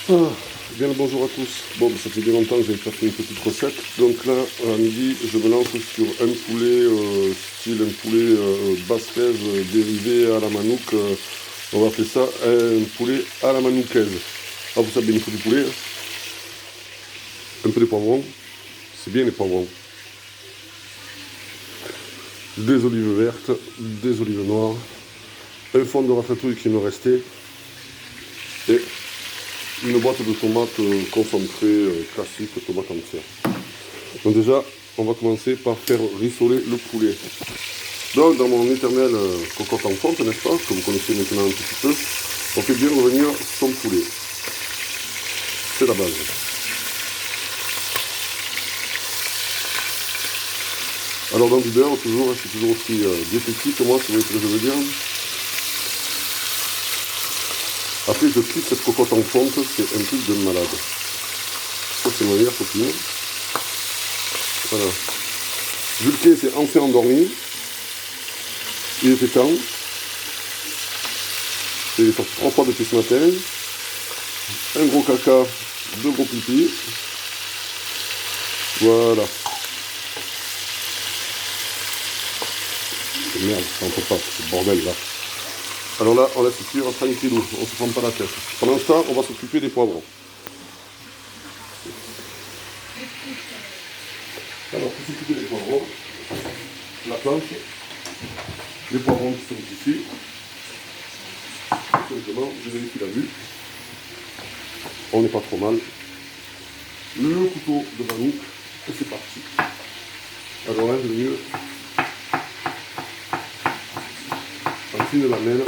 Ah, bien le bonjour à tous. Bon, ça fait bien longtemps que j'avais pas fait une petite recette. Donc là, à midi, je me lance sur un poulet, style un poulet basquaise dérivé à la manouque. On va appeler ça un poulet à la manoucaise. Ah, vous savez, il faut du poulet, hein. Un peu de poivrons. C'est bien les poivrons. Des olives vertes, des olives noires. Un fond de ratatouille qui me restait. Et une boîte de tomates concentrées classique, tomates entières. Donc déjà, on va commencer par faire rissoler le poulet. Donc dans mon éternel cocotte en fonte, n'est-ce pas, que vous connaissez maintenant un petit peu, on fait bien revenir son poulet. C'est la base. Alors dans du beurre, toujours, je suis toujours aussi diététique, moi, si vous voyez ce que je veux dire. Après, je kiffe cette cocotte en fonte, c'est un truc de malade. Ça, c'est ma meilleure copine. Voilà. Vulcain s'est enfin endormi. Il était temps. Il est sorti 3 fois depuis ce matin. Un gros caca, 2 gros pipis. Voilà. Merde, ça ne peut pas, c'est le bordel là. Alors là, on laisse cuire tranquillou, on ne se prend pas la tête. Pendant ce temps, on va s'occuper des poivrons. Alors, pour s'occuper des poivrons, la planche, les poivrons qui sont ici. Simplement, je vérifie la vue. On n'est pas trop mal. Le couteau de manouque, et c'est parti. Alors là, le mieux, fine lamelle.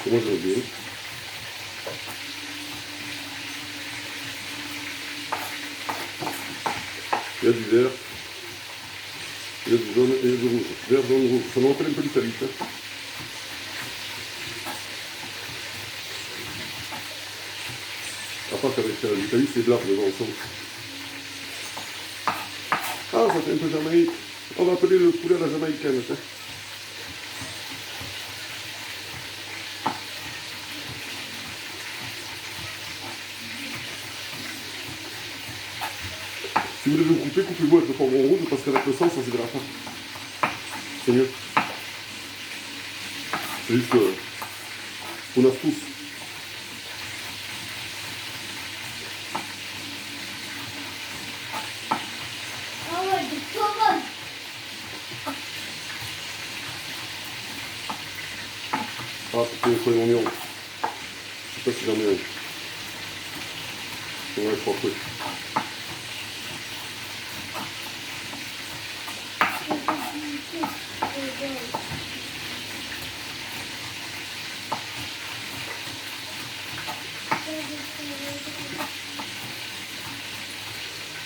Et moi, je veux bien. Il y a du vert, il y a du jaune et il y a du rouge. Vert, jaune, rouge. Ça me rappelle un peu l'Italie. À part qu'avec l'Italie, c'est blanc devant le son. Ah, ça fait un peu jamaïque. On va appeler le poulet à la jamaïcaine. Si vous devez vous couper, coupez-vous avec le poivron rouge parce qu'avec le sang, ça se gratte. C'est mieux. C'est juste pour astuce. Ah, peut-être un oignon. Je sais pas si j'en ai un. Ouais, je crois que oui.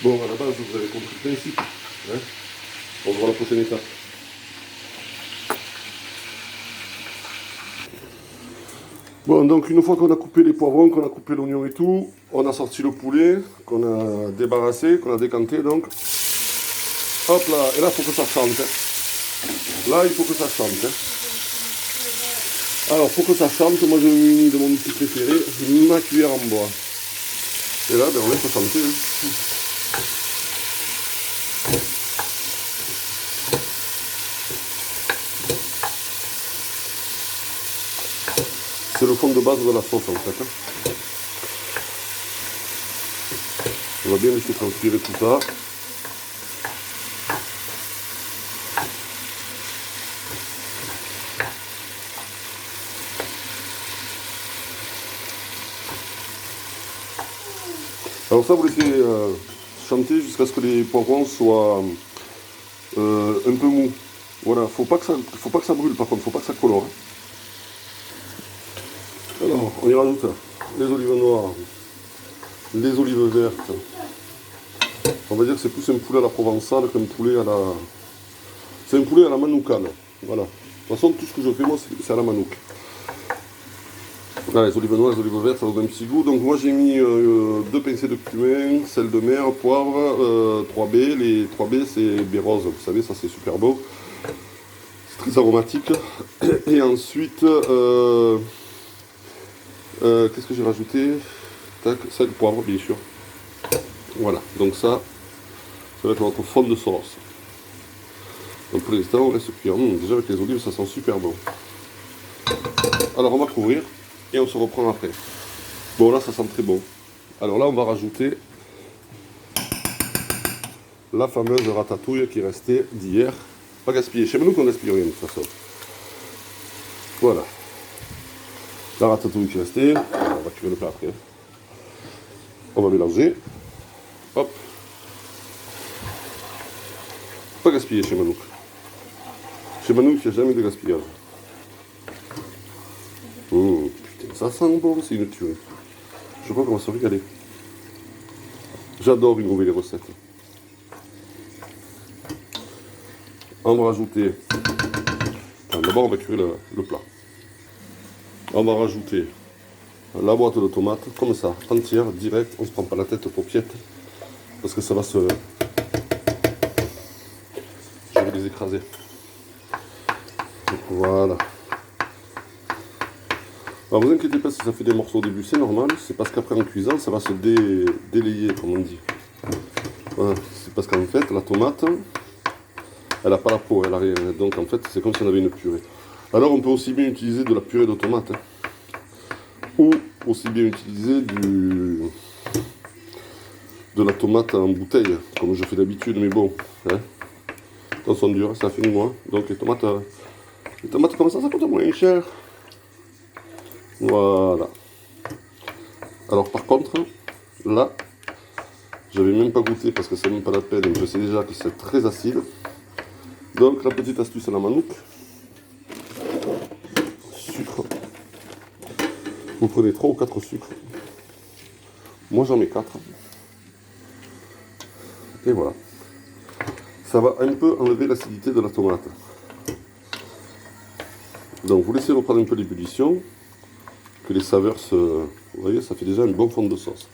Bon, à la base, vous avez compris le principe. Hein, on va voir la prochaine étape. Bon, donc une fois qu'on a coupé les poivrons, qu'on a coupé l'oignon et tout, on a sorti le poulet, qu'on a débarrassé, qu'on a décanté, donc. Hop là, et là, il faut que ça chante. Hein. Là, il faut que ça chante. Hein. Alors, pour que ça chante, moi je mets de mon outil préféré, ma cuillère en bois. Et là, ben, on laisse chanter. Hein. C'est le fond de base de la sauce en fait. Hein. On va bien laisser transpirer tout ça. Alors ça, vous laissez chanter jusqu'à ce que les poivrons soient un peu mous. Voilà, faut pas que ça brûle par contre, faut pas que ça colore. Alors, on y rajoute les olives noires, les olives vertes. On va dire que c'est plus un poulet à la provençale qu'un poulet à la... C'est un poulet à la manoucane. Voilà. De toute façon, tout ce que je fais, moi, c'est à la manouque. Ah, les olives noires, les olives vertes, ça donne un petit goût. Donc moi j'ai mis 2 pincées de cumin, sel de mer, poivre, 3B. Les 3B c'est baie rose, vous savez, ça c'est super beau. C'est très aromatique. Et ensuite, qu'est-ce que j'ai rajouté? Tac, sel, poivre, bien sûr. Voilà, donc ça va être notre fond de sauce. Donc pour l'instant, on laisse cuire. Déjà avec les olives, ça sent super bon. Alors on va couvrir et on se reprend après. Bon là, ça sent très bon. Alors là, on va rajouter la fameuse ratatouille qui est restée d'hier. Pas gaspillée. Chez nous qu'on gaspille rien de toute façon. Voilà. La ratatouille qui est restée. On va cuire le plat après. On va mélanger. Hop. Pas gaspillé chez Manouk. Chez Manouk, il n'y a jamais de gaspillage. Putain, ça sent bon, c'est une tuerie. Je crois qu'on va se régaler. J'adore innover les recettes. On va rajouter... D'abord, on va cuire le plat. On va rajouter la boîte de tomates, comme ça, entière, direct. On ne se prend pas la tête aux paupiètes. Parce que ça va se... Je vais les écraser. Voilà. Alors vous inquiétez pas si ça fait des morceaux au début, c'est normal. C'est parce qu'après en cuisant, ça va se délayer, comme on dit. Voilà. C'est parce qu'en fait, la tomate, elle n'a pas la peau, elle n'a rien. Donc en fait, c'est comme si on avait une purée. Alors on peut aussi bien utiliser de la purée de tomate. Ou aussi bien utiliser de la tomate en bouteille, comme je fais d'habitude, mais bon. Elles sont dures, ça fait moins. Donc les tomates comme ça coûte moins cher. Voilà. Alors par contre, là, je n'avais même pas goûté parce que c'est même pas la peine. Je sais déjà que c'est très acide. Donc la petite astuce à la Manouk. Sucre. Vous prenez 3 ou 4 sucres. Moi j'en mets 4. Et voilà. Ça va un peu enlever l'acidité de la tomate. Donc vous laissez reprendre un peu l'ébullition. Que les saveurs se... Vous voyez, ça fait déjà un bon fond de sauce.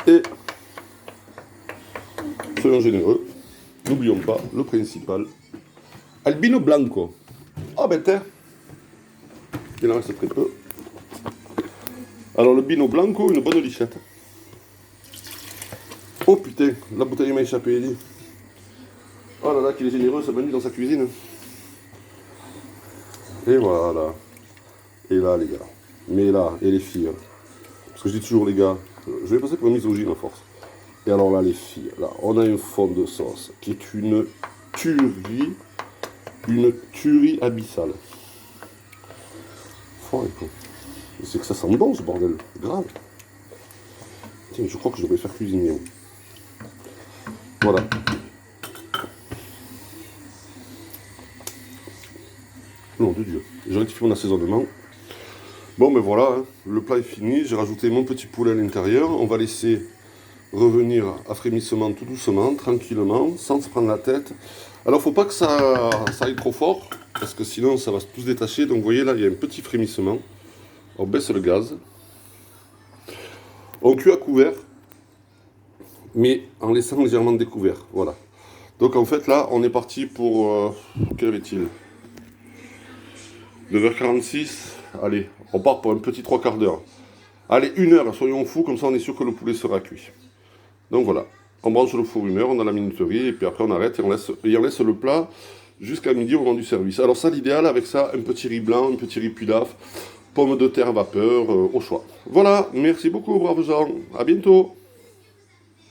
Et, soyons généreux, n'oublions pas le principal. Albino Blanco. Oh ben tiens, il en reste très peu. Alors le Bino Blanco, une bonne lichette. Oh putain, la bouteille m'a échappé, Eddie. Oh là là, qu'il est généreux, ça m'a dans sa cuisine. Et voilà. Et là, les gars. Mais là, et les filles. Parce que je dis toujours, les gars, je vais passer pour une misogyne à force. Et alors là, les filles, là, on a un fond de sauce qui est une tuerie abyssale. C'est que ça sent bon, ce bordel. Grave. Tiens, je crois que je devrais faire cuisiner. Voilà. Nom de Dieu. J'ai rectifié mon assaisonnement. Bon, ben voilà, hein, le plat est fini. J'ai rajouté mon petit poulet à l'intérieur. On va laisser revenir à frémissement tout doucement, tranquillement, sans se prendre la tête. Alors, faut pas que ça aille trop fort, parce que sinon, ça va tout se détacher. Donc, vous voyez, là, il y a un petit frémissement. On baisse le gaz. On cuit à couvert, mais en laissant légèrement découvert. Voilà. Donc, en fait, là, on est parti pour... quelle heure est-il ? 9h46. Allez, on part pour un petit 3/4 d'heure. Allez, 1 heure, soyons fous, comme ça on est sûr que le poulet sera cuit. Donc voilà, on branche le four 1 heure, on a la minuterie, et puis après on arrête et on laisse le plat jusqu'à midi au moment du service. Alors ça, l'idéal avec ça, un petit riz blanc, un petit riz pilaf, pommes de terre à vapeur, au choix. Voilà, merci beaucoup, braves gens, à bientôt.